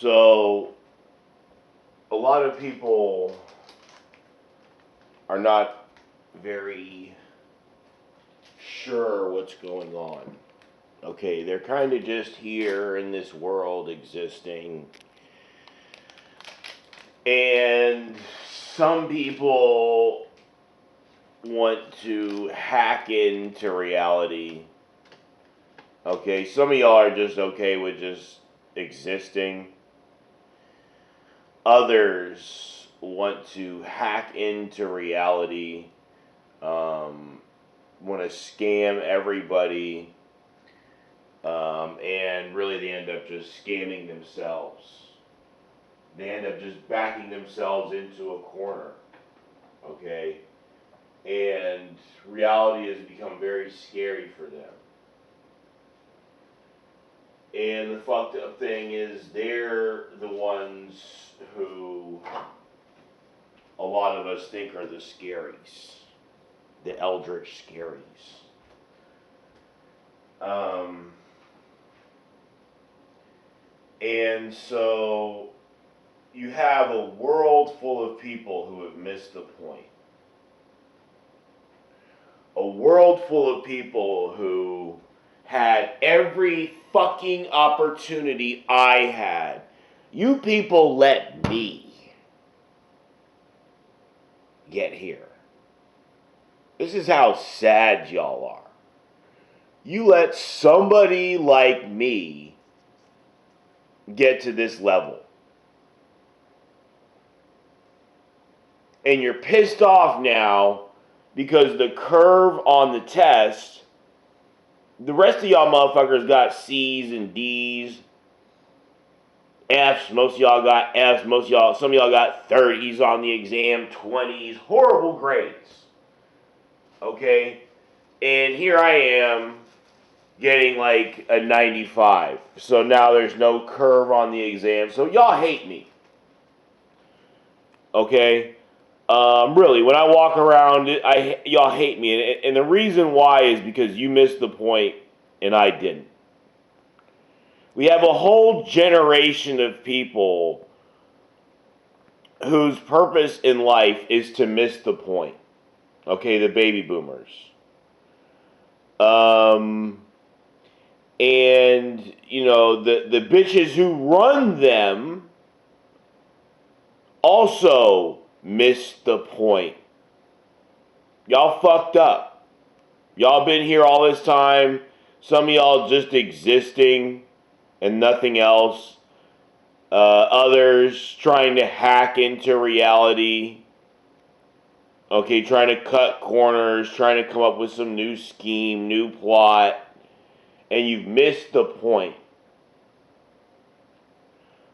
So, a lot of people are not very sure what's going on. Okay, they're kind of just here in this world existing. And some people want to hack into reality. Okay, some of y'all are just okay with just existing. Others want to hack into reality, want to scam everybody, and really they end up just scamming themselves. They end up just backing themselves into a corner, okay? And reality has become very scary for them. And the fucked up thing is they're the ones who a lot of us think are the scaries, the eldritch scaries. And so you have a world full of people who have missed the point. A world full of people who had every fucking opportunity I had. You people let me get here. This is how sad y'all are. You let somebody like me get to this level. And you're pissed off now because the curve on the test, the rest of y'all motherfuckers got C's and D's, F's, most of y'all got F's, some of y'all got 30s on the exam, 20s, horrible grades. Okay? And here I am getting like a 95. So now there's no curve on the exam. So y'all hate me. Okay? Really, when I walk around, y'all hate me. And the reason why is because you missed the point and I didn't. We have a whole generation of people whose purpose in life is to miss the point. Okay, the baby boomers. And, you know, the bitches who run them also missed the point. Y'all fucked up. Y'all been here all this time. Some of y'all just existing and nothing else. Others trying to hack into reality. Okay, trying to cut corners, trying to come up with some new scheme, new plot. And you've missed the point.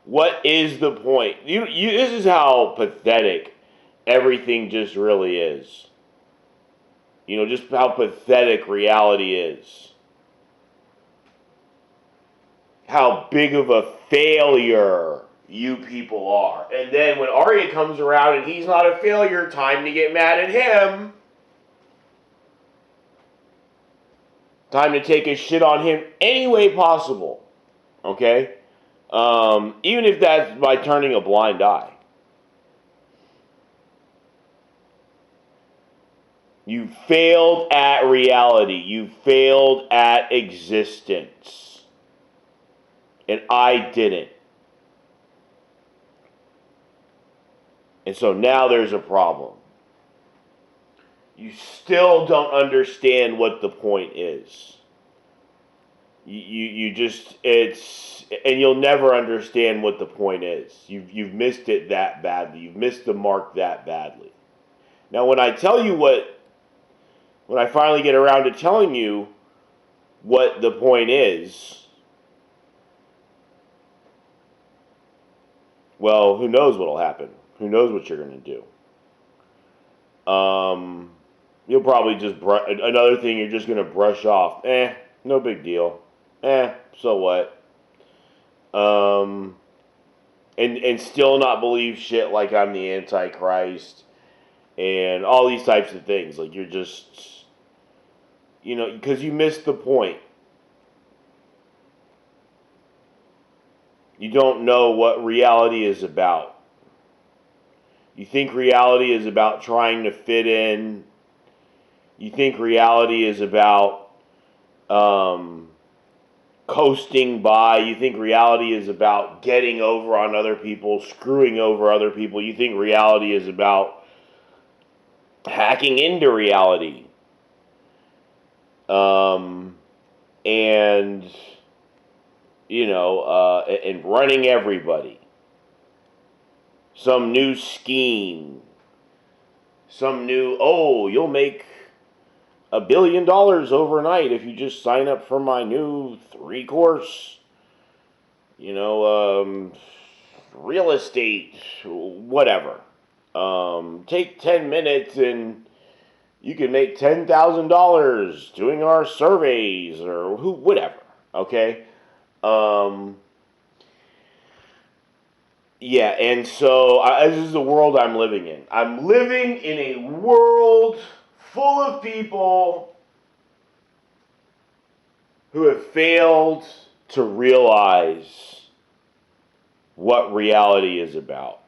What is the point? This is how pathetic everything just really is. You know, just how pathetic reality is. How big of a failure you people are. And then when Arya comes around and he's not a failure, time to get mad at him. Time to take a shit on him any way possible. Okay? Even if that's by turning a blind eye. You failed at reality. You failed at existence. And I didn't. And so now there's a problem. You still don't understand what the point is. You just, and you'll never understand what the point is. You've missed it that badly. You've missed the mark that badly. Now when I tell you when I finally get around to telling you what the point is, well, who knows what'll happen? Who knows what you're going to do? You'll probably just, another thing you're just going to brush off. No big deal. So what? And still not believe shit like I'm the Antichrist and all these types of things. Like you're just, you know, because you missed the point. You don't know what reality is about. You think reality is about trying to fit in. You think reality is about coasting by. You think reality is about getting over on other people, screwing over other people. You think reality is about hacking into reality. And, and running everybody. Some new scheme. Some new, you'll make $1 billion overnight if you just sign up for my new 3-course, real estate, whatever. Take 10 minutes and you can make $10,000 doing our surveys or whatever. Okay. Yeah, and so this is the world I'm living in. I'm living in a world full of people who have failed to realize what reality is about.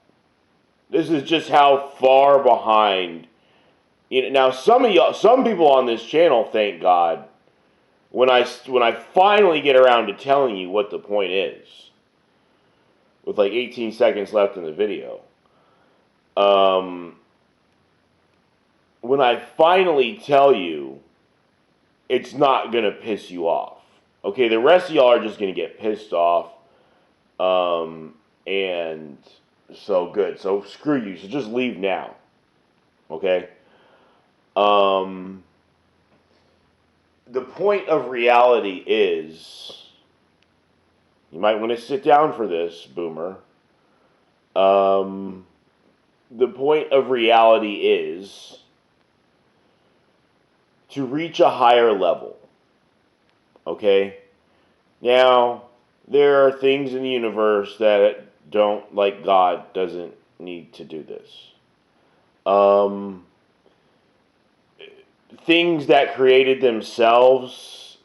This is just how far behind. Now, some people on this channel, thank God, when I finally get around to telling you what the point is, with like 18 seconds left in the video, when I finally tell you, it's not going to piss you off. Okay, the rest of y'all are just going to get pissed off. And so good. So screw you. So just leave now. Okay? The point of reality is, you might want to sit down for this, boomer. The point of reality is to reach a higher level. Okay? Now, there are things in the universe that don't, like God doesn't need to do this. Things that created themselves,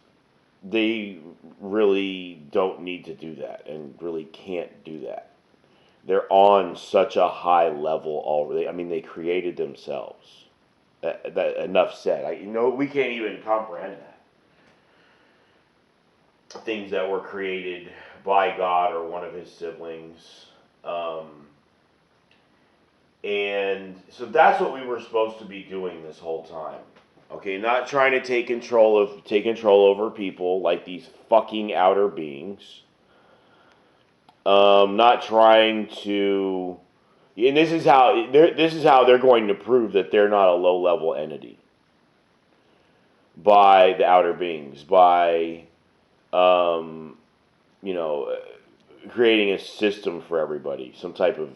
they really don't need to do that and really can't do that. They're on such a high level already. I mean, they created themselves. That enough said. We can't even comprehend that. Things that were created by God or one of his siblings. And so that's what we were supposed to be doing this whole time. Okay, not trying to take control over people like these fucking outer beings. Not trying to, and this is how they're going to prove that they're not a low-level entity. By the outer beings, by creating a system for everybody, some type of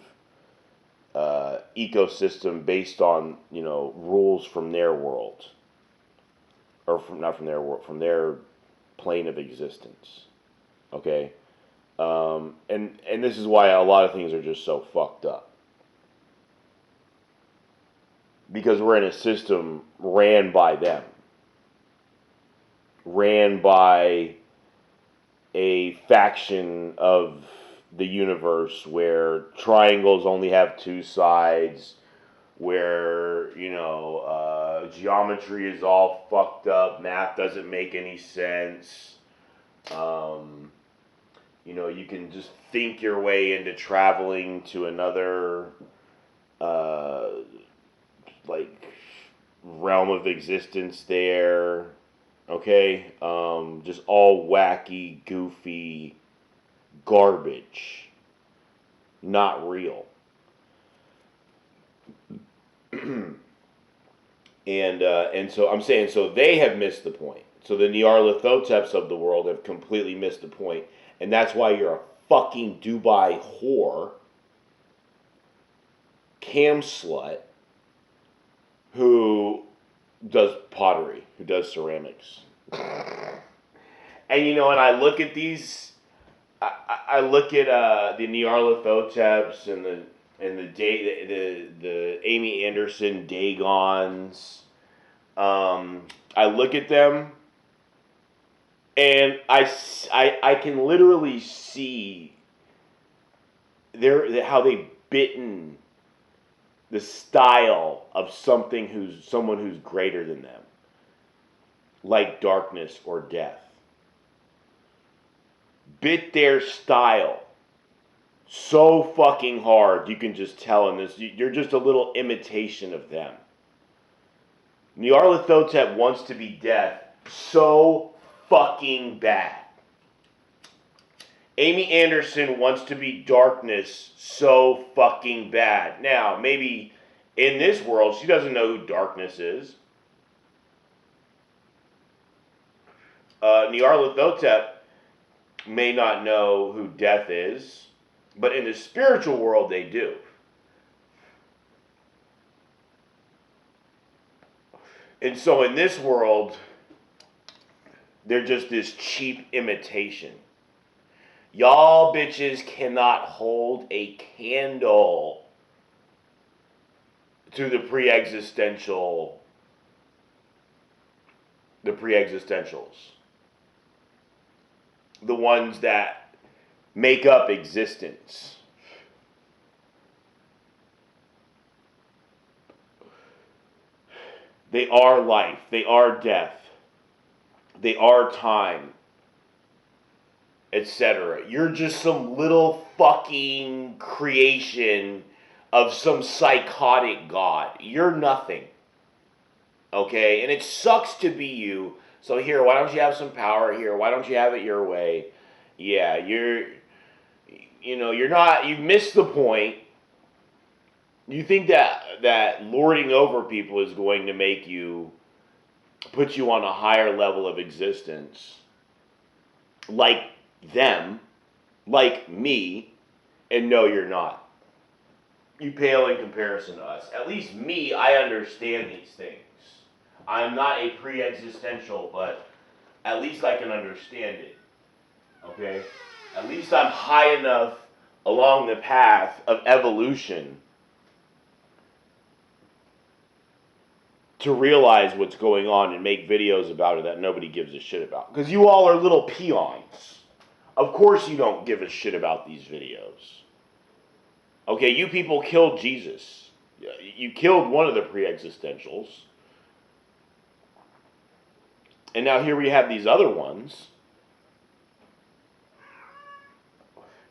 ecosystem based on rules from their world, or not from their world, from their plane of existence. Okay, and this is why a lot of things are just so fucked up, because we're in a system ran by them, ran by a faction of the universe where triangles only have two sides, where geometry is all fucked up, math doesn't make any sense. You can just think your way into traveling to another realm of existence there. Okay, just all wacky, goofy garbage, not real. And so I'm saying, so they have missed the point. So the Nyarlathoteps of the world have completely missed the point, and that's why you're a fucking Dubai whore, cam slut, who does pottery, who does ceramics. And and I look at these, I look at the Nyarlathoteps and the Amy Anderson Dagons. I look at them, and I can literally see how they've bitten the style of someone who's greater than them, like darkness or death. Bit their style so fucking hard, you can just tell in this, you're just a little imitation of them. Nyarlathotep wants to be death so fucking bad. Amy Anderson wants to be darkness so fucking bad. Now, maybe in this world, she doesn't know who darkness is. Nyarlathotep may not know who death is, but in the spiritual world, they do. And so in this world, they're just this cheap imitation. Y'all bitches cannot hold a candle to the pre-existentials. The ones that make up existence. They are life. They are death. They are time. Etc. You're just some little fucking creation of some psychotic god. You're nothing. Okay? And it sucks to be you. So here, why don't you have some power here? Why don't you have it your way? Yeah, you're not, you missed the point. You think that lording over people is going to put you on a higher level of existence, like them, like me, and no, you're not. You pale in comparison to us. At least me, I understand these things. I'm not a pre-existential, but at least I can understand it. Okay? At least I'm high enough along the path of evolution to realize what's going on and make videos about it that nobody gives a shit about. Because you all are little peons. Of course you don't give a shit about these videos. Okay, you people killed Jesus. You killed one of the pre-existentials. And now here we have these other ones.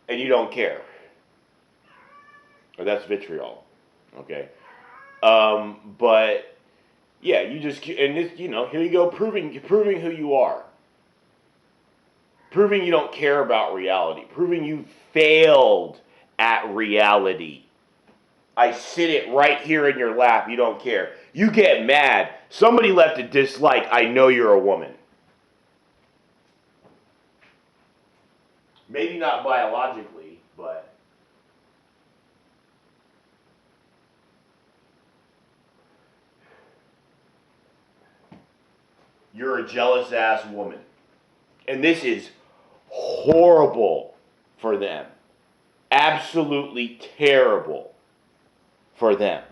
And you don't care. Or that's vitriol. Okay? But yeah, you just, and this, here you go, proving who you are. Proving you don't care about reality. Proving you failed at reality. I sit it right here in your lap, you don't care. You get mad. Somebody left a dislike, I know you're a woman. Maybe not biologically, but you're a jealous ass woman. And this is horrible for them. Absolutely terrible for them.